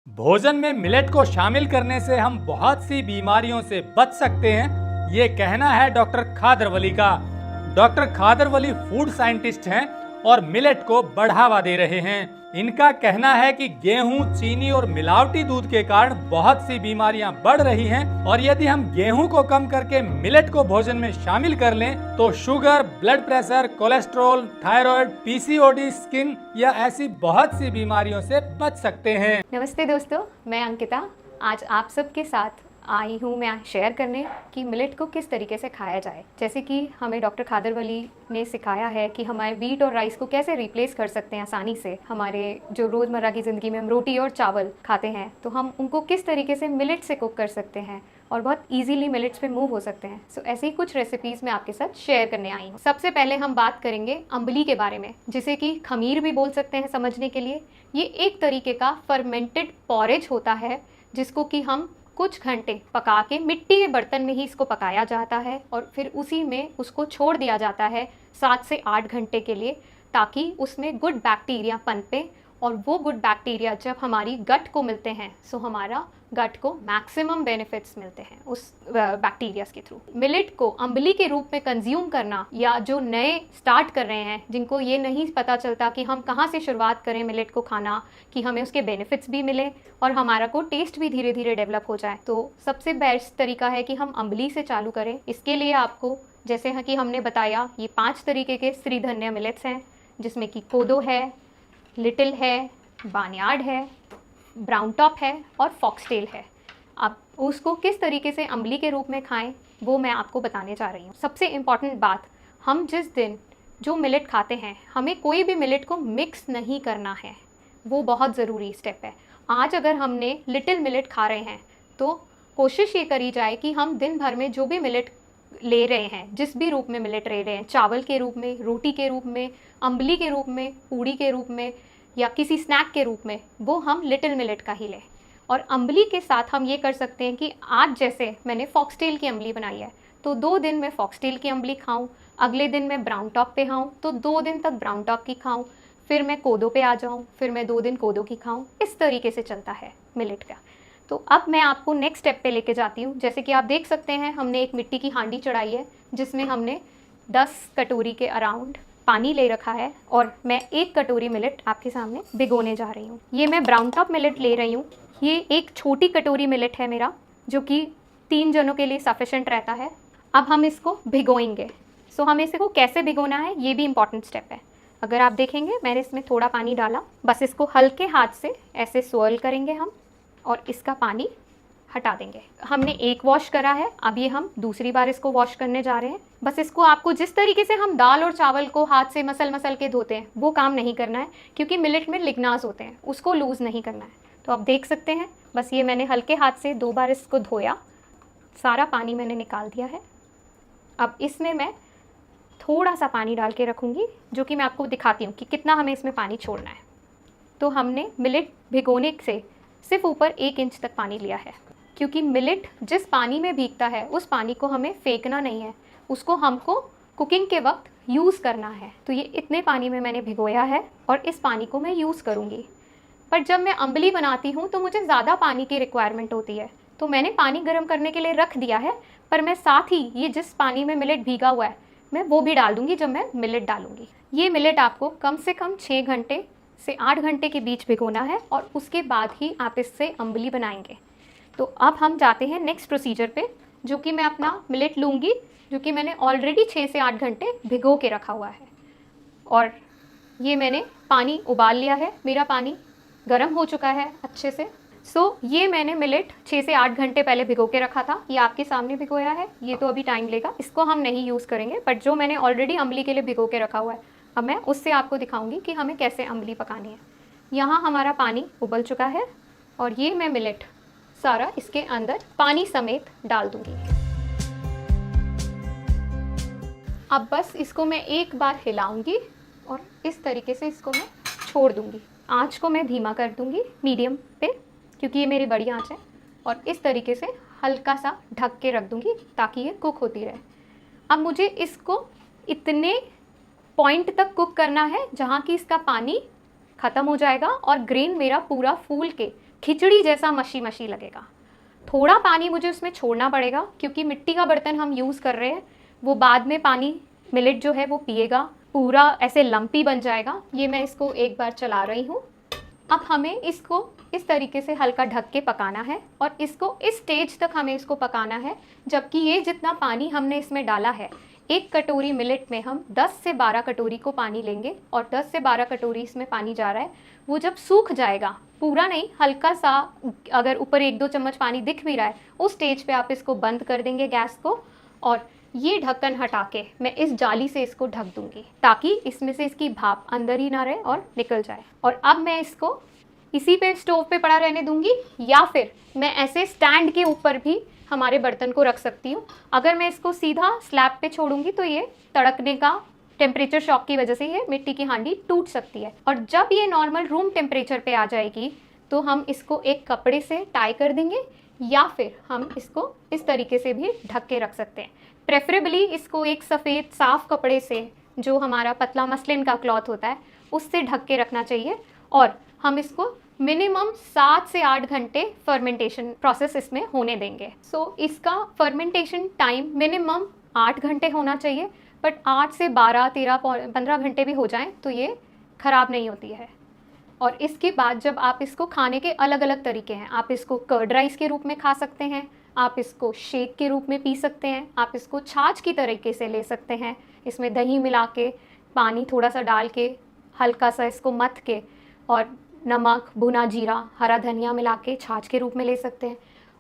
भोजन में मिलेट को शामिल करने से हम बहुत सी बीमारियों से बच सकते हैं, ये कहना है डॉक्टर खादर वली का। डॉक्टर खादर वली फूड साइंटिस्ट हैं और मिलेट को बढ़ावा दे रहे हैं। इनका कहना है कि गेहूं, चीनी और मिलावटी दूध के कारण बहुत सी बीमारियां बढ़ रही हैं और यदि हम गेहूं को कम करके मिलेट को भोजन में शामिल कर लें तो sugar, blood pressure, cholesterol, thyroid, PCOD, skin या ऐसी बहुत सी बीमारियों से बच सकते हैं। नमस्ते दोस्तों, मैं अंकिता आज आप सबके साथ आई हूँ मैं शेयर करने कि मिलेट को किस तरीके से खाया जाए। जैसे कि हमें डॉक्टर खादर वली ने सिखाया है कि हमारे वीट और राइस को कैसे रिप्लेस कर सकते हैं आसानी से। हमारे जो रोज़मर्रा की ज़िंदगी में हम रोटी और चावल खाते हैं तो हम उनको किस तरीके से मिलेट से कुक कर सकते हैं और बहुत इजीली मिलेट्स पे मूव हो सकते हैं। सो ऐसी कुछ रेसिपीज़ मैं आपके साथ शेयर करने आई हूँ। सबसे पहले हम बात करेंगे अम्बली के बारे में, जिसे कि खमीर भी बोल सकते हैं समझने के लिए। ये एक तरीके का फर्मेंटेड पॉरेज होता है जिसको कि हम कुछ घंटे पका के मिट्टी के बर्तन में ही इसको पकाया जाता है और फिर उसी में उसको छोड़ दिया जाता है 7 से 8 घंटे के लिए, ताकि उसमें गुड बैक्टीरिया पनपे और वो गुड बैक्टीरिया जब हमारी गट को मिलते हैं सो हमारा गट को मैक्सिमम बेनिफिट्स मिलते हैं उस बैक्टीरियाज के थ्रू। मिलेट को अम्बली के रूप में कंज्यूम करना, या जो नए स्टार्ट कर रहे हैं जिनको ये नहीं पता चलता कि हम कहाँ से शुरुआत करें मिलेट को खाना कि हमें उसके बेनिफिट्स भी मिले और हमारा को टेस्ट भी धीरे धीरे डेवलप हो जाए, तो सबसे बेस्ट तरीका है कि हम अम्बली से चालू करें। इसके लिए आपको जैसे कि हमने बताया ये 5 तरीके के श्रीधन्य मिलेट्स हैं, जिसमें कि कोदो है, लिटिल है, बार्नयार्ड है, ब्राउन टॉप है और फॉक्सटेल है। आप उसको किस तरीके से अम्बली के रूप में खाएं वो मैं आपको बताने जा रही हूँ। सबसे इम्पॉर्टेंट बात, हम जिस दिन जो मिलेट खाते हैं हमें कोई भी मिलेट को मिक्स नहीं करना है, वो बहुत ज़रूरी स्टेप है। आज अगर हमने लिटिल मिलेट खा रहे हैं तो कोशिश ये करी जाए कि हम दिन भर में जो भी मिलेट ले रहे हैं, जिस भी रूप में मिलेट ले रहे हैं, चावल के रूप में, रोटी के रूप में, अम्बली के रूप में, पूड़ी के रूप में या किसी स्नैक के रूप में, वो हम लिटिल मिलेट का ही लें। और अम्बली के साथ हम ये कर सकते हैं कि आज जैसे मैंने फॉक्सटेल की अम्बली बनाई है तो 2 दिन मैं फॉक्सटेल की अम्बली खाऊं, अगले दिन मैं ब्राउन टॉप पे खाऊं तो 2 दिन तक ब्राउन टॉप की खाऊं, फिर मैं कोदो पे आ जाऊं, फिर मैं 2 दिन कोदो की खाऊं। इस तरीके से चलता है मिलेट का। तो अब मैं आपको नेक्स्ट स्टेप पे लेके जाती हूँ। जैसे कि आप देख सकते हैं हमने एक मिट्टी की हांडी चढ़ाई है जिसमें हमने 10 कटोरी के अराउंड पानी ले रखा है और मैं 1 कटोरी मिलेट आपके सामने भिगोने जा रही हूँ। ये मैं ब्राउन टॉप मिलेट ले रही हूँ। ये एक छोटी कटोरी मिलेट है मेरा, जो कि 3 जनों के लिए सफिशेंट रहता है। अब हम इसको भिगोएंगे। सो हमें इसको कैसे भिगोना है ये भी इम्पॉर्टेंट स्टेप है। अगर आप देखेंगे मैंने इसमें थोड़ा पानी डाला, बस इसको हल्के हाथ से ऐसे स्वर्ल करेंगे हम और इसका पानी हटा देंगे। हमने एक वॉश करा है, अब ये हम दूसरी बार इसको वॉश करने जा रहे हैं। बस इसको आपको जिस तरीके से हम दाल और चावल को हाथ से मसल मसल के धोते हैं वो काम नहीं करना है, क्योंकि मिलेट में लिग्नास होते हैं, उसको लूज़ नहीं करना है। तो आप देख सकते हैं बस ये मैंने हल्के हाथ से 2 बार इसको धोया, सारा पानी मैंने निकाल दिया है। अब इसमें मैं थोड़ा सा पानी डाल के रखूँगी, जो कि मैं आपको दिखाती हूँ कि कितना हमें इसमें पानी छोड़ना है। तो हमने मिलेट भिगोने से सिर्फ ऊपर 1 इंच तक पानी लिया है, क्योंकि मिलेट जिस पानी में भीगता है उस पानी को हमें फेंकना नहीं है, उसको हमको कुकिंग के वक्त यूज़ करना है। तो ये इतने पानी में मैंने भिगोया है और इस पानी को मैं यूज़ करूँगी। पर जब मैं अम्बली बनाती हूँ तो मुझे ज़्यादा पानी की रिक्वायरमेंट होती है, तो मैंने पानी गर्म करने के लिए रख दिया है, पर मैं साथ ही ये जिस पानी में मिलेट भीगा हुआ है मैं वो भी डाल दूँगी जब मैं मिलेट डालूँगी। ये मिलेट आपको कम से कम 6 घंटे से 8 घंटे के बीच भिगोना है और उसके बाद ही आप इससे अम्बली बनाएंगे। तो अब हम जाते हैं नेक्स्ट प्रोसीजर पे, जो कि मैं अपना मिलेट लूँगी, जो कि मैंने ऑलरेडी 6 से 8 घंटे भिगो के रखा हुआ है। और ये मैंने पानी उबाल लिया है, मेरा पानी गर्म हो चुका है अच्छे से। ये मैंने मिलेट 6 से 8 घंटे पहले भिगो के रखा था, ये आपके सामने भिगोया है। ये तो अभी टाइम लेगा, इसको हम नहीं यूज़ करेंगे, बट जो मैंने ऑलरेडी अम्बली के लिए भिगो के रखा हुआ है अब मैं उससे आपको दिखाऊंगी कि हमें कैसे अम्बली पकानी है। यहाँ हमारा पानी उबल चुका है और ये मैं मिलेट सारा इसके अंदर पानी समेत डाल दूंगी। अब बस इसको मैं एक बार हिलाऊंगी और इस तरीके से इसको मैं छोड़ दूंगी। आँच को मैं धीमा कर दूंगी, मीडियम पे, क्योंकि ये मेरी बड़ी आँच है, और इस तरीके से हल्का सा ढक के रख दूंगी ताकि ये कुक होती रहे। अब मुझे इसको इतने पॉइंट तक कुक करना है जहाँ कि इसका पानी ख़त्म हो जाएगा और ग्रेन मेरा पूरा फूल के खिचड़ी जैसा मशी मशी लगेगा। थोड़ा पानी मुझे उसमें छोड़ना पड़ेगा क्योंकि मिट्टी का बर्तन हम यूज़ कर रहे हैं, वो बाद में पानी मिलेट जो है वो पिएगा, पूरा ऐसे लंपी बन जाएगा। ये मैं इसको एक बार चला रही हूँ। अब हमें इसको इस तरीके से हल्का ढक के पकाना है और इसको इस स्टेज तक हमें इसको पकाना है जबकि ये जितना पानी हमने इसमें डाला है, 1 कटोरी मिलेट में हम 10 से 12 कटोरी को पानी लेंगे और 10 से 12 कटोरी इसमें पानी जा रहा है। वो जब सूख जाएगा, पूरा नहीं, हल्का सा, अगर ऊपर 1-2 चम्मच पानी दिख भी रहा है, उस स्टेज पे आप इसको बंद कर देंगे गैस को और ये ढक्कन हटा के मैं इस जाली से इसको ढक दूंगी ताकि इसमें से इसकी भाप अंदर ही ना रहे और निकल जाए। और अब मैं इसको इसी पे स्टोव पे पड़ा रहने दूंगी या फिर मैं ऐसे स्टैंड के ऊपर भी हमारे बर्तन को रख सकती हूँ। अगर मैं इसको सीधा स्लैब पे छोड़ूंगी तो ये तड़कने का, टेम्परेचर शॉक की वजह से ये मिट्टी की हांडी टूट सकती है। और जब ये नॉर्मल रूम टेम्परेचर पे आ जाएगी तो हम इसको एक कपड़े से टाई कर देंगे या फिर हम इसको इस तरीके से भी ढक के रख सकते हैं। प्रेफरेबली इसको एक सफ़ेद साफ कपड़े से, जो हमारा पतला मसलिन का क्लॉथ होता है, उससे ढक के रखना चाहिए और हम इसको मिनिमम 7 से 8 घंटे फर्मेंटेशन प्रोसेस इसमें होने देंगे। सो इसका फर्मेंटेशन टाइम मिनिमम 8 घंटे होना चाहिए, बट 8 से 12, 13, 15 घंटे भी हो जाएं तो ये ख़राब नहीं होती है। और इसके बाद जब आप इसको खाने के अलग अलग तरीके हैं, आप इसको कर्ड राइस के रूप में खा सकते हैं, आप इसको शेक के रूप में पी सकते हैं, आप इसको छाछ की तरीके से ले सकते हैं, इसमें दही मिला के, पानी थोड़ा सा डाल के, हल्का सा इसको मथ के और नमक, भुना जीरा, हरा धनिया मिला के छाछ के रूप में ले सकते हैं।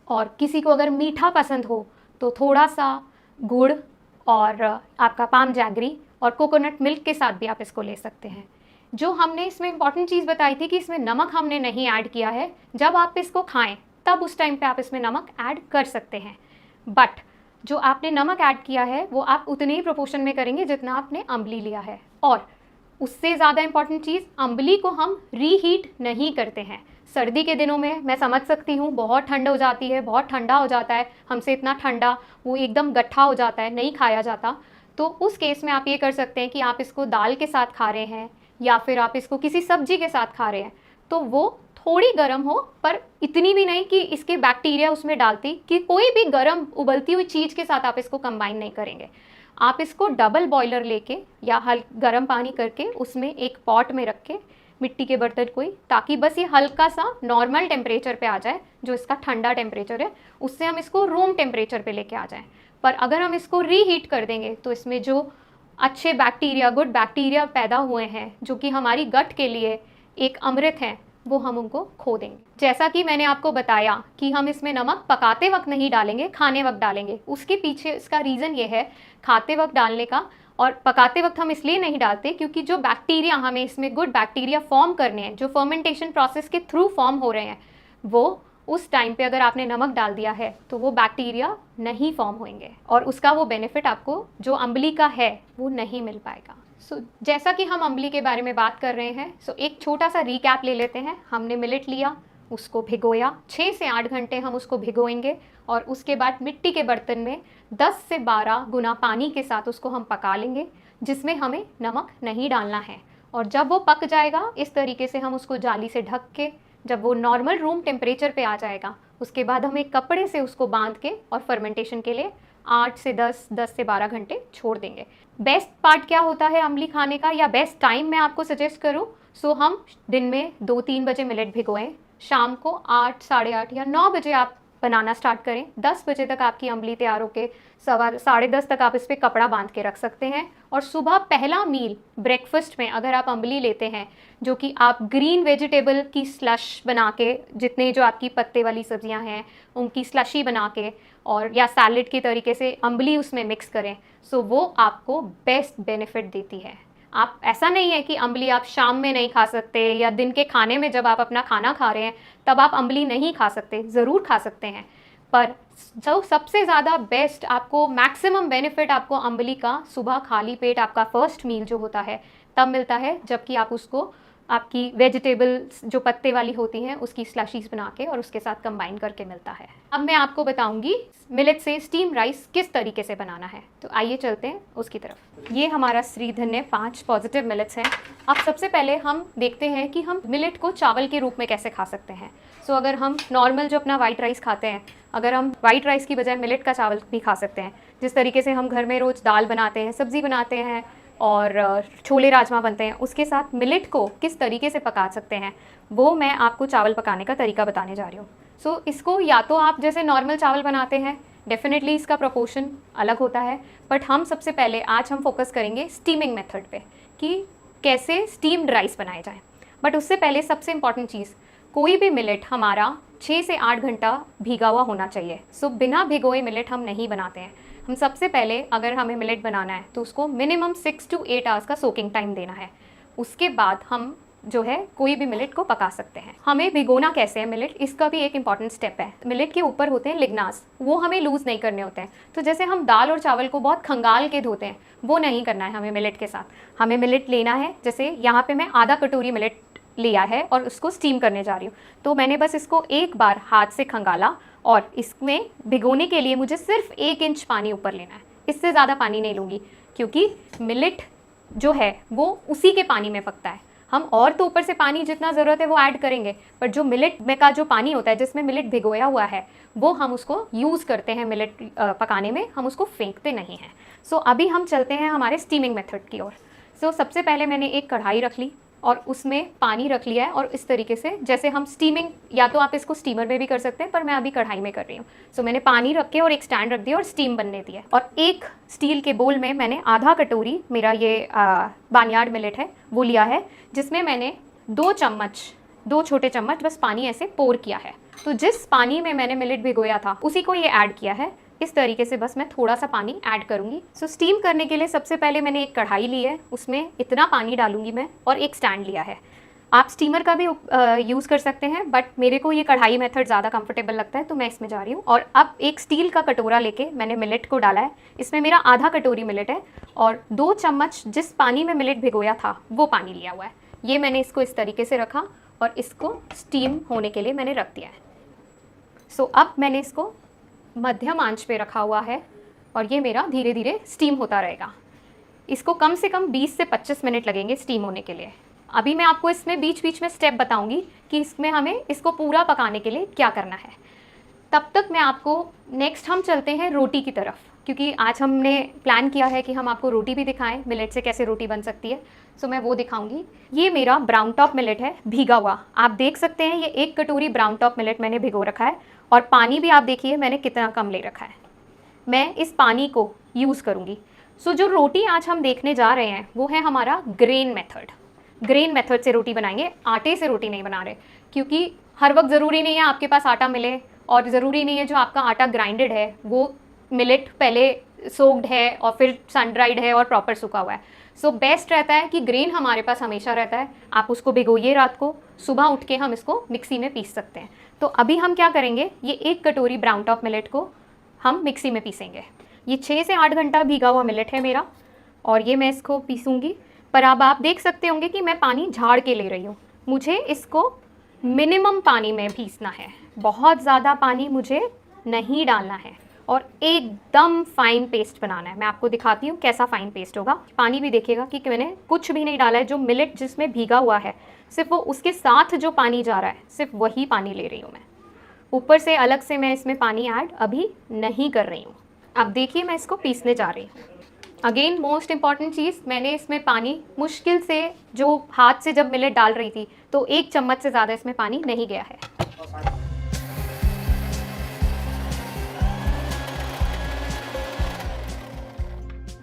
और किसी को अगर मीठा पसंद हो तो थोड़ा सा गुड़ और आपका पाम जैगरी और कोकोनट मिल्क के साथ भी आप इसको ले सकते हैं। जो हमने इसमें इंपॉर्टेंट चीज़ बताई थी कि इसमें नमक हमने नहीं ऐड किया है, जब आप इसको खाएं तब उस टाइम पे आप इसमें नमक ऐड कर सकते हैं, बट जो आपने नमक ऐड किया है वो आप उतने ही प्रोपोर्शन में करेंगे जितना आपने अम्बली लिया है। और उससे ज़्यादा इंपॉर्टेंट चीज़, अम्बली को हम रीहीट नहीं करते हैं। सर्दी के दिनों में मैं समझ सकती हूँ, बहुत ठंड हो जाती है, बहुत ठंडा हो जाता है, हमसे इतना ठंडा वो एकदम गट्ठा हो जाता है, नहीं खाया जाता। तो उस केस में आप ये कर सकते हैं कि आप इसको दाल के साथ खा रहे हैं या फिर आप इसको किसी सब्जी के साथ खा रहे हैं तो वो थोड़ी गर्म हो, पर इतनी भी नहीं कि इसके बैक्टीरिया उसमें डालती, कि कोई भी गर्म उबलती हुई चीज़ के साथ आप इसको कंबाइन नहीं करेंगे। आप इसको डबल बॉयलर लेके या गर्म पानी करके उसमें एक पॉट में रख के, मिट्टी के बर्तन कोई, ताकि बस ये हल्का सा नॉर्मल टेम्परेचर पे आ जाए, जो इसका ठंडा टेम्परेचर है उससे हम इसको रूम टेम्परेचर पे लेके आ जाएं। पर अगर हम इसको रीहीट कर देंगे तो इसमें जो अच्छे बैक्टीरिया, गुड बैक्टीरिया पैदा हुए हैं जो कि हमारी गट के लिए एक अमृत हैं, वो हम उनको खो देंगे। जैसा कि मैंने आपको बताया कि हम इसमें नमक पकाते वक्त नहीं डालेंगे, खाने वक्त डालेंगे। उसके पीछे इसका रीज़न ये है खाते वक्त डालने का, और पकाते वक्त हम इसलिए नहीं डालते क्योंकि जो बैक्टीरिया हमें इसमें गुड बैक्टीरिया फॉर्म करने हैं, जो फर्मेंटेशन प्रोसेस के थ्रू फॉर्म हो रहे हैं, वो उस टाइम पे अगर आपने नमक डाल दिया है तो वो बैक्टीरिया नहीं फॉर्म होंगे और उसका वो बेनिफिट आपको जो अम्बली का है वो नहीं मिल पाएगा। जैसा कि हम अम्बली के बारे में बात कर रहे हैं, एक छोटा सा रिकैप ले लेते हैं। हमने मिलेट लिया, उसको भिगोया, 6 से 8 घंटे हम उसको भिगोएंगे और उसके बाद मिट्टी के बर्तन में 10 से 12 गुना पानी के साथ उसको हम पका लेंगे, जिसमें हमें नमक नहीं डालना है। और जब वो पक जाएगा इस तरीके से हम उसको जाली से ढक के, जब वो नॉर्मल रूम टेम्परेचर पे आ जाएगा, उसके बाद हम एक कपड़े से उसको बांध के और फर्मेंटेशन के लिए 8 से 10 से 12 घंटे छोड़ देंगे। बेस्ट पार्ट क्या होता है अम्बली खाने का, या बेस्ट टाइम मैं आपको सजेस्ट करूं, हम दिन में 2-3 बजे मिलेट भिगोएं, शाम को 8, साढ़े 8 या 9 बजे आप बनाना स्टार्ट करें। 10 बजे तक आपकी अम्बली तैयार होके 10:30 तक आप इस पर कपड़ा बांध के रख सकते हैं। और सुबह पहला मील ब्रेकफास्ट में अगर आप अम्बली लेते हैं, जो कि आप ग्रीन वेजिटेबल की स्लश बना के, जितने जो आपकी पत्ते वाली सब्जियां हैं उनकी स्लशी बना के और या सैलेड के तरीके से अम्बली उसमें मिक्स करें, वो आपको बेस्ट बेनिफिट देती है। आप, ऐसा नहीं है कि अम्बली आप शाम में नहीं खा सकते या दिन के खाने में जब आप अपना खाना खा रहे हैं तब आप अम्बली नहीं खा सकते, ज़रूर खा सकते हैं। पर जो सबसे ज़्यादा बेस्ट आपको मैक्सिमम बेनिफिट आपको अम्बली का सुबह खाली पेट आपका फर्स्ट मील जो होता है तब मिलता है, जबकि आप उसको आपकी वेजिटेबल्स जो पत्ते वाली होती हैं उसकी स्लशीज बना के और उसके साथ कंबाइन करके मिलता है। अब मैं आपको बताऊंगी मिलेट से स्टीम राइस किस तरीके से बनाना है, तो आइए चलते हैं उसकी तरफ। ये हमारा श्रीधन्य 5 पॉजिटिव मिलेट्स हैं। अब सबसे पहले हम देखते हैं कि हम मिलेट को चावल के रूप में कैसे खा सकते हैं। सो अगर हम नॉर्मल जो अपना वाइट राइस खाते हैं, अगर हम वाइट राइस की बजाय मिलेट का चावल भी खा सकते हैं, जिस तरीके से हम घर में रोज़ दाल बनाते हैं, सब्ज़ी बनाते हैं और छोले राजमा बनते हैं, उसके साथ मिलेट को किस तरीके से पका सकते हैं वो मैं आपको चावल पकाने का तरीका बताने जा रही हूँ। सो इसको या तो आप जैसे नॉर्मल चावल बनाते हैं, डेफिनेटली इसका प्रोपोर्शन अलग होता है, बट हम सबसे पहले आज हम फोकस करेंगे स्टीमिंग मेथड पे कि कैसे स्टीम्ड राइस बनाए जाए। बट उससे पहले सबसे इम्पॉर्टेंट चीज़, कोई भी मिलेट हमारा 6 से 8 घंटा भीगा हुआ होना चाहिए। सो बिना भिगोए मिलेट हम नहीं बनाते हैं। हम सबसे पहले अगर हमें मिलेट बनाना है तो उसको मिनिमम 6 to 8 आवर्स का सोकिंग टाइम देना है। उसके बाद हम जो है कोई भी मिलेट को पका सकते हैं। हमें भिगोना कैसे है मिलेट, इसका भी एक इंपॉर्टेंट स्टेप है। मिलेट के ऊपर होते हैं लिग्नास, वो हमें लूज़ नहीं करने होते हैं। तो जैसे हम दाल और चावल को बहुत खंगाल के धोते हैं, वो नहीं करना है हमें मिलेट के साथ। हमें मिलेट लेना है, जैसे यहाँ पे मैं आधा कटोरी मिलेट लिया है और उसको स्टीम करने जा रही हूँ। तो मैंने बस इसको एक बार हाथ से खंगाला और इसमें भिगोने के लिए मुझे सिर्फ 1 इंच पानी ऊपर लेना है। इससे ज़्यादा पानी नहीं लूँगी क्योंकि मिलेट जो है वो उसी के पानी में पकता है। हम और तो ऊपर से पानी जितना ज़रूरत है वो ऐड करेंगे, पर जो मिलेट में का जो पानी होता है जिसमें मिलेट भिगोया हुआ है वो हम उसको यूज़ करते हैं मिलेट पकाने में, हम उसको फेंकते नहीं हैं। सो अभी हम चलते हैं हमारे स्टीमिंग मेथड की ओर। सो सबसे पहले मैंने एक कढ़ाई रख ली और उसमें पानी रख लिया है और इस तरीके से जैसे हम स्टीमिंग, या तो आप इसको स्टीमर में भी कर सकते हैं पर मैं अभी कढ़ाई में कर रही हूँ। सो मैंने पानी रख के और एक स्टैंड रख दिया और स्टीम बनने दिया। और एक स्टील के बोल में मैंने आधा कटोरी, मेरा ये बानियार्ड मिलेट है वो लिया है, जिसमें मैंने 2 छोटे चम्मच बस पानी ऐसे पोर किया है। तो जिस पानी में मैंने मिलेट भिगोया था उसी को ये ऐड किया है। इस तरीके से बस मैं थोड़ा सा पानी ऐड करूँगी। सो स्टीम करने के लिए सबसे पहले मैंने एक कढ़ाई ली है, उसमें इतना पानी डालूंगी मैं, और एक स्टैंड लिया है। आप स्टीमर का भी यूज़ कर सकते हैं, बट मेरे को ये कढ़ाई मेथड ज़्यादा कंफर्टेबल लगता है तो मैं इसमें जा रही हूँ। और अब एक स्टील का कटोरा लेके मैंने मिलेट को डाला है। इसमें मेरा आधा कटोरी मिलेट है और 2 चम्मच जिस पानी में मिलेट भिगोया था वो पानी लिया हुआ है। ये मैंने इसको इस तरीके से रखा और इसको स्टीम होने के लिए मैंने रख दिया है। सो अब मैंने इसको मध्यम आंच पे रखा हुआ है और ये मेरा धीरे धीरे स्टीम होता रहेगा। इसको कम से कम 20 से 25 मिनट लगेंगे स्टीम होने के लिए। अभी मैं आपको इसमें बीच बीच में स्टेप बताऊंगी कि इसमें हमें इसको पूरा पकाने के लिए क्या करना है। तब तक मैं आपको नेक्स्ट हम चलते हैं रोटी की तरफ, क्योंकि आज हमने प्लान किया है कि हम आपको रोटी भी दिखाएं, मिलेट से कैसे रोटी बन सकती है। सो मैं वो दिखाऊंगी। ये मेरा ब्राउन टॉप मिलेट है भीगा हुआ, आप देख सकते हैं। ये 1 कटोरी ब्राउन टॉप मिलेट मैंने भिगो रखा है और पानी भी आप देखिए मैंने कितना कम ले रखा है। मैं इस पानी को यूज़ करूँगी। सो जो रोटी आज हम देखने जा रहे हैं वो है हमारा ग्रेन मेथड। ग्रेन मेथड से रोटी बनाएंगे, आटे से रोटी नहीं बना रहे, क्योंकि हर वक्त ज़रूरी नहीं है आपके पास आटा मिले और ज़रूरी नहीं है जो आपका आटा ग्राइंडेड है वो मिलेट पहले सोक्ड है और फिर सन ड्राइड है और प्रॉपर सूखा हुआ है। सो बेस्ट रहता है कि ग्रेन हमारे पास हमेशा रहता है। आप उसको भिगोइए रात को, सुबह उठ के हम इसको मिक्सी में पीस सकते हैं। तो अभी हम क्या करेंगे, ये 1 कटोरी ब्राउन टॉप मिलेट को हम मिक्सी में पीसेंगे। ये 6 से 8 घंटा भीगा हुआ मिलेट है मेरा और ये मैं इसको पीसूँगी। पर अब आप देख सकते होंगे कि मैं पानी झाड़ के ले रही हूँ। मुझे इसको मिनिमम पानी में पीसना है, बहुत ज़्यादा पानी मुझे नहीं डालना है और एकदम फाइन पेस्ट बनाना है। मैं आपको दिखाती हूँ कैसा फाइन पेस्ट होगा। पानी भी देखिएगा कि मैंने कुछ भी नहीं डाला है। जो मिलेट जिसमें भीगा हुआ है सिर्फ वो उसके साथ जो पानी जा रहा है सिर्फ वही पानी ले रही हूँ मैं। ऊपर से अलग से मैं इसमें पानी ऐड अभी नहीं कर रही हूँ। अब देखिए मैं इसको पीसने जा रही हूँ। अगेन मोस्ट इम्पॉर्टेंट चीज़, मैंने इसमें पानी मुश्किल से जो हाथ से जब मिलेट डाल रही थी तो 1 चम्मच से ज़्यादा इसमें पानी नहीं गया है।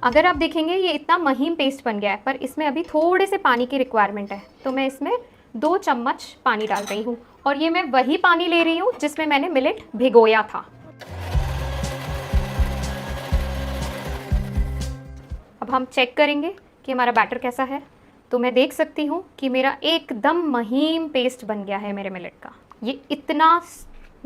अगर आप देखेंगे ये इतना महीन पेस्ट बन गया है, पर इसमें अभी थोड़े से पानी की रिक्वायरमेंट है, तो मैं इसमें 2 चम्मच पानी डाल रही हूँ और ये मैं वही पानी ले रही हूँ जिसमें मैंने मिलेट भिगोया था। अब हम चेक करेंगे कि हमारा बैटर कैसा है। तो मैं देख सकती हूँ कि मेरा एकदम महीन पेस्ट बन गया है मेरे मिलेट का। ये इतना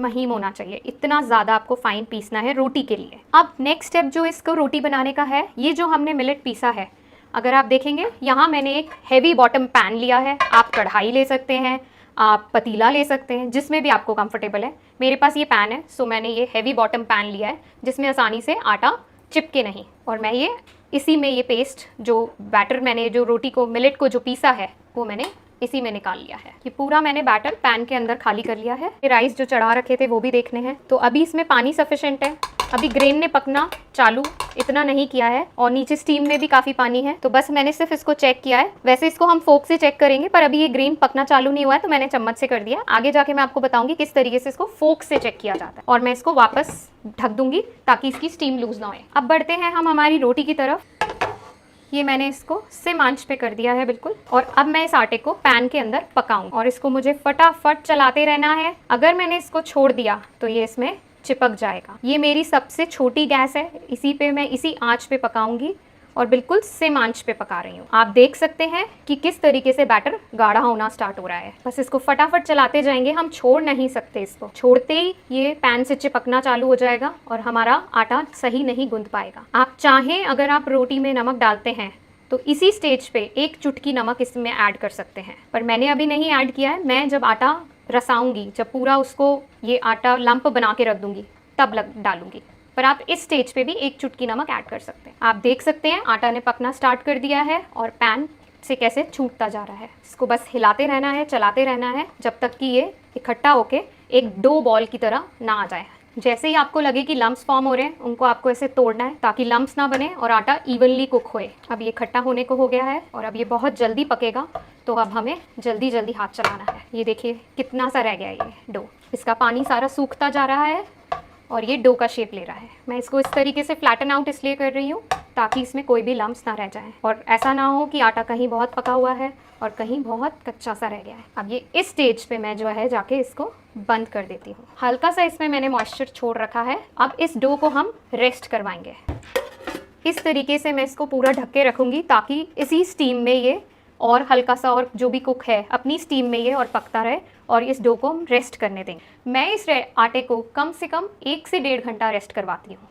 महीन होना चाहिए, इतना ज़्यादा आपको फाइन पीसना है रोटी के लिए। अब नेक्स्ट स्टेप जो इसको रोटी बनाने का है, ये जो हमने मिलेट पीसा है अगर आप देखेंगे यहाँ मैंने एक हैवी बॉटम पैन लिया है, आप कढ़ाई ले सकते हैं, आप पतीला ले सकते हैं, जिसमें भी आपको कंफर्टेबल है। मेरे पास ये पैन है, सो मैंने ये हैवी बॉटम पैन लिया है जिसमें आसानी से आटा चिपके नहीं। और मैं ये इसी में ये पेस्ट जो बैटर मैंने जो रोटी को मिलेट को जो पीसा है वो मैंने इसी में निकाल लिया है। ये पूरा मैंने बैटर पैन के अंदर खाली कर लिया है। ये राइस जो चढ़ा रखे थे वो भी देखने हैं। तो अभी इसमें पानी सफिशिएंट है, अभी ग्रेन ने पकना चालू इतना नहीं किया है और नीचे स्टीम में भी काफ़ी पानी है। तो बस मैंने सिर्फ इसको चेक किया है। वैसे इसको हम फोक से चेक करेंगे पर अभी ये ग्रेन पकना चालू नहीं हुआ है तो मैंने चम्मच से कर दिया। आगे जाके मैं आपको बताऊंगी किस तरीके से इसको फोक से चेक किया जाता है। और मैं इसको वापस ढक दूंगी ताकि इसकी स्टीम लूज ना हो। अब बढ़ते हैं हम हमारी रोटी की तरफ। ये मैंने इसको सिम आंच पे कर दिया है बिल्कुल। और अब मैं इस आटे को पैन के अंदर पकाऊं और इसको मुझे फटाफट चलाते रहना है। अगर मैंने इसको छोड़ दिया तो ये इसमें चिपक जाएगा। ये मेरी सबसे छोटी गैस है, इसी पे मैं इसी आंच पे पकाऊंगी और बिल्कुल सिम आंच पे पका रही हूँ। आप देख सकते हैं कि किस तरीके से बैटर गाढ़ा होना स्टार्ट हो रहा है। बस इसको फटाफट चलाते जाएंगे, हम छोड़ नहीं सकते इसको। छोड़ते ही ये पैन से चिपकना चालू हो जाएगा और हमारा आटा सही नहीं गूंथ पाएगा। आप चाहें अगर आप रोटी में नमक डालते हैं तो इसी स्टेज पे एक चुटकी नमक इसमें ऐड कर सकते हैं, पर मैंने अभी नहीं ऐड किया है। मैं जब आटा रसाऊंगी, जब पूरा उसको ये आटा लंप बना के रख दूंगी तब डालूंगी। पर आप इस स्टेज पे भी एक चुटकी नमक ऐड कर सकते हैं। आप देख सकते हैं आटा ने पकना स्टार्ट कर दिया है और पैन से कैसे छूटता जा रहा है। इसको बस हिलाते रहना है, चलाते रहना है जब तक कि ये इकट्ठा होके एक डो बॉल की तरह ना आ जाए। जैसे ही आपको लगे कि लम्प्स फॉर्म हो रहे हैं उनको आपको ऐसे तोड़ना है ताकि लम्प्स ना बने और आटा इवनली कुक होए। अब ये इकट्ठा होने को हो गया है और अब ये बहुत जल्दी पकेगा, तो अब हमें जल्दी जल्दी हाथ चलाना है। ये देखिए कितना सा रह गया ये डो, इसका पानी सारा सूखता जा रहा है और ये डो का शेप ले रहा है। मैं इसको इस तरीके से फ्लैटन आउट इसलिए कर रही हूँ ताकि इसमें कोई भी लम्प्स ना रह जाएं और ऐसा ना हो कि आटा कहीं बहुत पका हुआ है और कहीं बहुत कच्चा सा रह गया है। अब ये इस स्टेज पे मैं जो है जाके इसको बंद कर देती हूँ। हल्का सा इसमें मैंने मॉइस्चर छोड़ रखा है। अब इस डो को हम रेस्ट करवाएंगे। इस तरीके से मैं इसको पूरा ढक के रखूँगी ताकि इसी स्टीम में ये और हल्का सा और जो भी कुक है अपनी स्टीम में ये और पकता रहे और इस डो को हम रेस्ट करने देंगे। मैं इस आटे को कम से कम 1 से 1.5 घंटा रेस्ट करवाती हूँ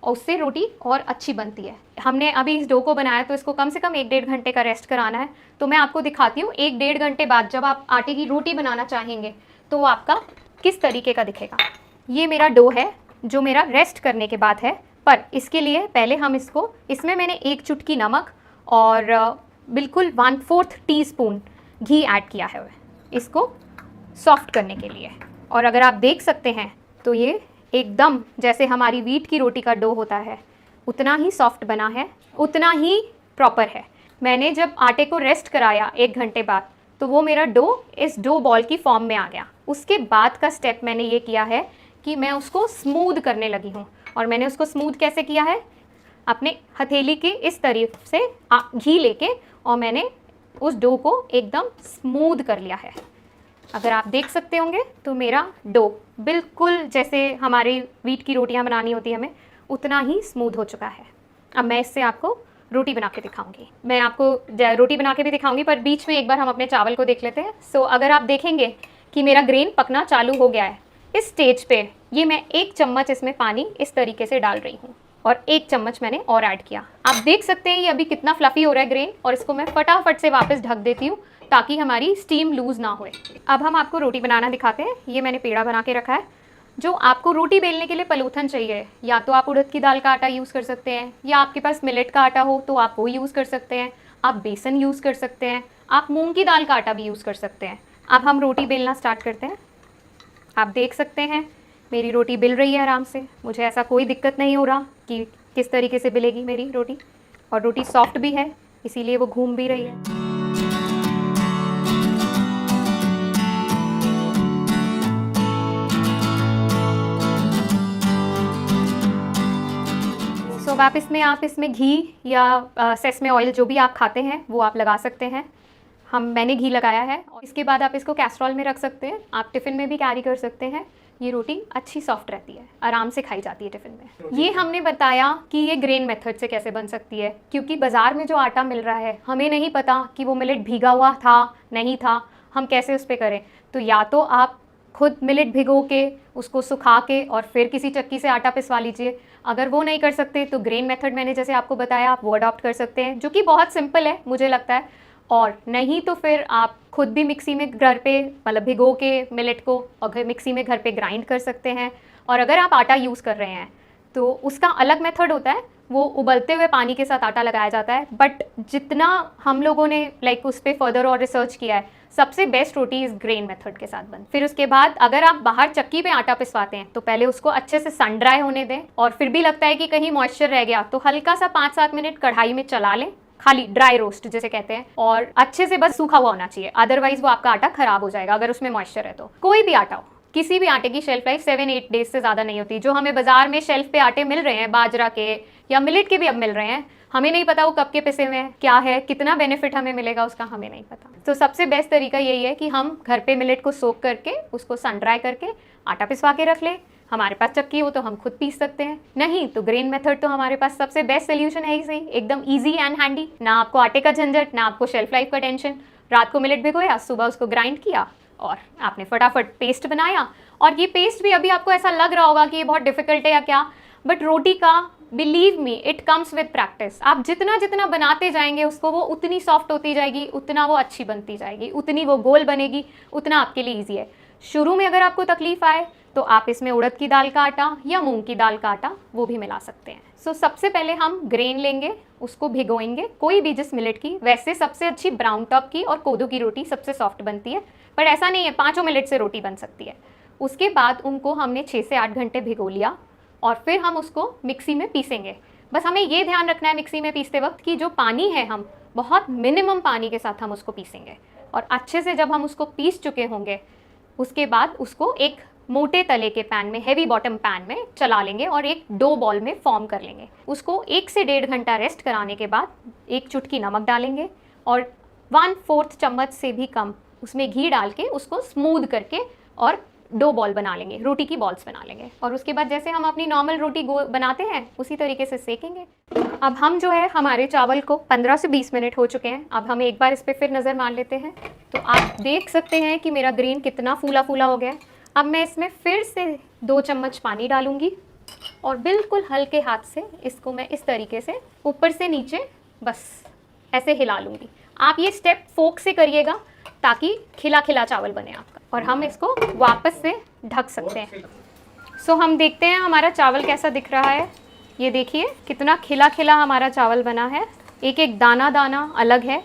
और उससे रोटी और अच्छी बनती है। हमने अभी इस डो को बनाया तो इसको कम से कम 1-1.5 घंटे का रेस्ट कराना है। तो मैं आपको दिखाती हूँ 1-1.5 घंटे बाद जब आप आटे की रोटी बनाना चाहेंगे तो वो आपका किस तरीके का दिखेगा। ये मेरा डो है जो मेरा रेस्ट करने के बाद है, पर इसके लिए पहले हम इसमें मैंने 1 चुटकी नमक और बिल्कुल 1/4 टीस्पून घी ऐड किया है इसको सॉफ्ट करने के लिए। और अगर आप देख सकते हैं तो ये एकदम जैसे हमारी व्हीट की रोटी का डो होता है उतना ही सॉफ्ट बना है, उतना ही प्रॉपर है। मैंने जब आटे को रेस्ट कराया 1 घंटे बाद तो वो मेरा डो इस डो बॉल की फॉर्म में आ गया। उसके बाद का स्टेप मैंने ये किया है कि मैं उसको स्मूद करने लगी हूँ। और मैंने उसको स्मूद कैसे किया है, अपने हथेली के इस तरफ से घी लेके और मैंने उस डो को एकदम स्मूद कर लिया है। अगर आप देख सकते होंगे तो मेरा डो बिल्कुल जैसे हमारी व्हीट की रोटियां बनानी होती है हमें उतना ही स्मूद हो चुका है। अब मैं इससे आपको रोटी बना के दिखाऊंगी। मैं आपको रोटी बना के भी दिखाऊंगी पर बीच में एक बार हम अपने चावल को देख लेते हैं। सो अगर आप देखेंगे कि मेरा ग्रेन पकना चालू हो गया है, इस स्टेज पे ये मैं 1 चम्मच इसमें पानी इस तरीके से डाल रही हूँ और 1 चम्मच मैंने और ऐड किया। आप देख सकते हैं ये अभी कितना फ्लफी हो रहा है ग्रेन। और इसको मैं फटाफट से वापस ढक देती हूँ ताकि हमारी स्टीम लूज ना होए। अब हम आपको रोटी बनाना दिखाते हैं। ये मैंने पेड़ा बना के रखा है। जो आपको रोटी बेलने के लिए पलूथन चाहिए, या तो आप उड़द की दाल का आटा यूज़ कर सकते हैं, या आपके पास मिलेट का आटा हो तो आप वो यूज़ कर सकते हैं, आप बेसन यूज़ कर सकते हैं, आप मूंग की दाल का आटा भी यूज़ कर सकते हैं। अब हम रोटी बेलना स्टार्ट करते हैं। आप देख सकते हैं मेरी रोटी बिल रही है आराम से। मुझे ऐसा कोई दिक्कत नहीं हो रहा कि किस तरीके से बिलेगी मेरी रोटी। और रोटी सॉफ्ट भी है इसीलिए वो घूम भी रही है। तो अब आप इसमें घी या सेसमे ऑयल जो भी आप खाते हैं वो आप लगा सकते हैं। मैंने घी लगाया है। और इसके बाद आप इसको कैस्ट्रॉल में रख सकते हैं, आप टिफ़िन में भी कैरी कर सकते हैं। ये रोटी अच्छी सॉफ्ट रहती है, आराम से खाई जाती है टिफ़िन में। ये हमने बताया कि ये ग्रेन मेथड से कैसे बन सकती है, क्योंकि बाज़ार में जो आटा मिल रहा है हमें नहीं पता कि वो मिलेट भीगा हुआ था नहीं था, हम कैसे उस पर करें। तो या तो आप खुद मिलेट भिगो के उसको सुखा के और फिर किसी चक्की से आटा पिसवा लीजिए। अगर वो नहीं कर सकते तो ग्रेन मेथड मैंने जैसे आपको बताया आप वो अडॉप्ट कर सकते हैं, जो कि बहुत सिंपल है मुझे लगता है। और नहीं तो फिर आप खुद भी मिक्सी में घर पे मतलब भिगो के मिलेट को और मिक्सी में घर पे ग्राइंड कर सकते हैं। और अगर आप आटा यूज़ कर रहे हैं तो उसका अलग मेथड होता है, वो उबलते हुए पानी के साथ आटा लगाया जाता है। बट जितना हम लोगों ने उस पर फर्दर और रिसर्च किया है, सबसे बेस्ट रोटी इस ग्रेन मेथड के साथ बन। फिर उसके बाद अगर आप बाहर चक्की पे आटा पिसवाते हैं तो पहले उसको अच्छे से सन ड्राई होने दें, और फिर भी लगता है कि कहीं मॉइस्चर रह गया तो हल्का सा 5-7 मिनट कढ़ाई में चला लें, खाली ड्राई रोस्ट जिसे कहते हैं, और अच्छे से बस सूखा हुआ होना चाहिए, अदरवाइज वो आपका आटा खराब हो जाएगा अगर उसमें मॉइस्चर है तो। कोई भी आटा हो, किसी भी आटे की शेल्फ लाइफ 7-8 डेज से ज़्यादा नहीं होती। जो हमें बाजार में शेल्फ पे आटे मिल रहे हैं बाजरा के या मिलेट के भी अब मिल रहे हैं, हमें नहीं पता वो कब के पिसे हुए हैं, क्या है, कितना बेनिफिट हमें मिलेगा उसका हमें नहीं पता। तो सबसे बेस्ट तरीका यही है कि हम घर पे मिलेट को सोक करके उसको सन ड्राई करके आटा पिसवा के रख लें। हमारे पास चक्की हो तो हम खुद पीस सकते हैं, नहीं तो ग्रेन मेथड तो हमारे पास सबसे बेस्ट सोल्यूशन है ही सही, एकदम ईजी एंड हैंडी। ना आपको आटे का झंझट, ना आपको शेल्फ लाइफ का टेंशन। रात को मिलेट भिगोया, सुबह उसको ग्राइंड किया और आपने फटाफट पेस्ट बनाया। और ये पेस्ट भी अभी आपको ऐसा लग रहा होगा कि ये बहुत डिफिकल्ट है या क्या, बट रोटी का believe me it comes with practice. आप जितना जितना बनाते जाएंगे उसको वो उतनी सॉफ्ट होती जाएगी, उतना वो अच्छी बनती जाएगी, उतनी वो गोल बनेगी, उतना आपके लिए ईजी है। शुरू में अगर आपको तकलीफ आए तो आप इसमें उड़द की दाल का आटा या मूंग की दाल का आटा वो भी मिला सकते हैं। सो सबसे पहले हम ग्रेन लेंगे, उसको भिगोएंगे, कोई भी जिस मिलेट की। वैसे सबसे अच्छी ब्राउन टॉप की और कोदो की रोटी सबसे सॉफ्ट बनती है, पर ऐसा नहीं है, 5 मिनट से रोटी बन सकती है। उसके बाद उनको हमने 6 से 8 घंटे भिगो लिया और फिर हम उसको मिक्सी में पीसेंगे। बस हमें ये ध्यान रखना है मिक्सी में पीसते वक्त कि जो पानी है हम बहुत मिनिमम पानी के साथ हम उसको पीसेंगे। और अच्छे से जब हम उसको पीस चुके होंगे उसके बाद उसको एक मोटे तले के पैन में, हैवी बॉटम पैन में चला लेंगे और एक डो बॉल में फॉर्म कर लेंगे। उसको 1 से 1.5 घंटा रेस्ट कराने के बाद एक चुटकी नमक डालेंगे और 1/4 चम्मच से भी कम उसमें घी डाल के उसको स्मूथ करके और डो बॉल बना लेंगे, रोटी की बॉल्स बना लेंगे। और उसके बाद जैसे हम अपनी नॉर्मल रोटी बनाते हैं उसी तरीके से सेकेंगे। अब हम जो है हमारे चावल को 15 से 20 मिनट हो चुके हैं। अब हम एक बार इस पर फिर नज़र मार लेते हैं तो आप देख सकते हैं कि मेरा ग्रेन कितना फूला फूला हो गया है। अब मैं इसमें फिर से 2 चम्मच पानी डालूंगी और बिल्कुल हल्के हाथ से इसको मैं इस तरीके से ऊपर से नीचे बस ऐसे हिला लूँगी। आप ये स्टेप फोक से करिएगा ताकि खिला खिला चावल बने आपका। और हम इसको वापस से ढक सकते हैं। सो हम देखते हैं हमारा चावल कैसा दिख रहा है। ये देखिए कितना खिला खिला हमारा चावल बना है, एक एक दाना दाना अलग है।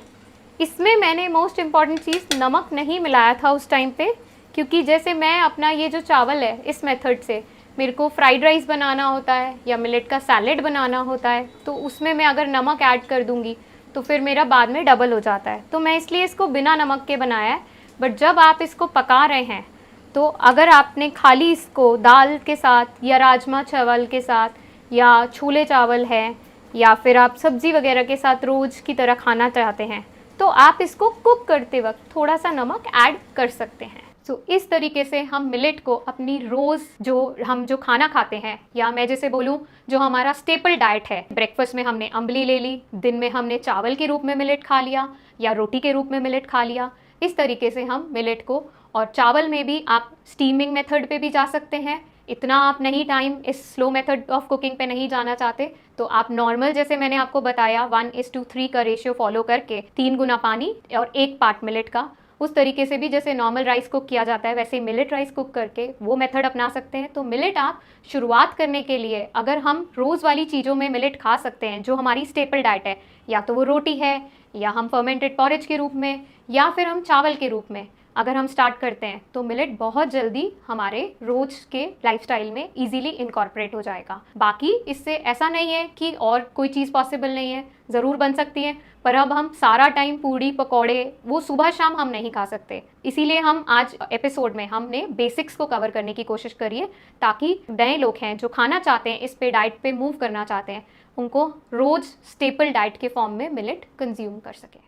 इसमें मैंने मोस्ट इम्पॉर्टेंट चीज़ नमक नहीं मिलाया था उस टाइम पे, क्योंकि जैसे मैं अपना ये जो चावल है इस मेथड से मेरे को फ्राइड राइस बनाना होता है या मिलेट का सैलेड बनाना होता है, तो उसमें मैं अगर नमक ऐड कर दूंगी तो फिर मेरा बाद में डबल हो जाता है। तो मैं इसलिए इसको बिना नमक के बनाया है। बट जब आप इसको पका रहे हैं तो अगर आपने खाली इसको दाल के साथ या राजमा चावल के साथ या छोले चावल है या फिर आप सब्ज़ी वगैरह के साथ रोज़ की तरह खाना चाहते हैं तो आप इसको कुक करते वक्त थोड़ा सा नमक ऐड कर सकते हैं। सो इस तरीके से हम मिलेट को अपनी रोज़ जो खाना खाते हैं, या मैं जैसे बोलूँ जो हमारा स्टेपल डाइट है, ब्रेकफास्ट में हमने अम्बली ले ली, दिन में हमने चावल के रूप में मिलेट खा लिया या रोटी के रूप में मिलेट खा लिया, इस तरीके से हम मिलेट को। और चावल में भी आप स्टीमिंग मेथड पे भी जा सकते हैं। इतना आप नहीं टाइम इस स्लो मेथड ऑफ कुकिंग पे नहीं जाना चाहते तो आप नॉर्मल जैसे मैंने आपको बताया 1:3 का रेशियो फॉलो करके 3 गुना पानी और 1 पार्ट मिलेट का, उस तरीके से भी जैसे नॉर्मल राइस कुक किया जाता है वैसे मिलेट राइस कुक करके वो मेथड अपना सकते हैं। तो मिलेट आप शुरुआत करने के लिए अगर हम रोज़ वाली चीज़ों में मिलेट खा सकते हैं जो हमारी स्टेपल डाइट है, या तो वो रोटी है या हम फर्मेंटेड पॉरेज के रूप में या फिर हम चावल के रूप में अगर हम स्टार्ट करते हैं तो मिलेट बहुत जल्दी हमारे रोज़ के लाइफस्टाइल में इजीली इनकॉर्पोरेट हो जाएगा। बाकी इससे ऐसा नहीं है कि और कोई चीज़ पॉसिबल नहीं है, ज़रूर बन सकती है, पर अब हम सारा टाइम पूड़ी पकौड़े वो सुबह शाम हम नहीं खा सकते। इसीलिए हम आज एपिसोड में हमने बेसिक्स को कवर करने की कोशिश करी है ताकि नए लोग हैं जो खाना चाहते हैं, इस पे डाइट पे मूव करना चाहते हैं, उनको रोज़ स्टेपल डाइट के फॉर्म में मिलेट कंज्यूम कर सकें।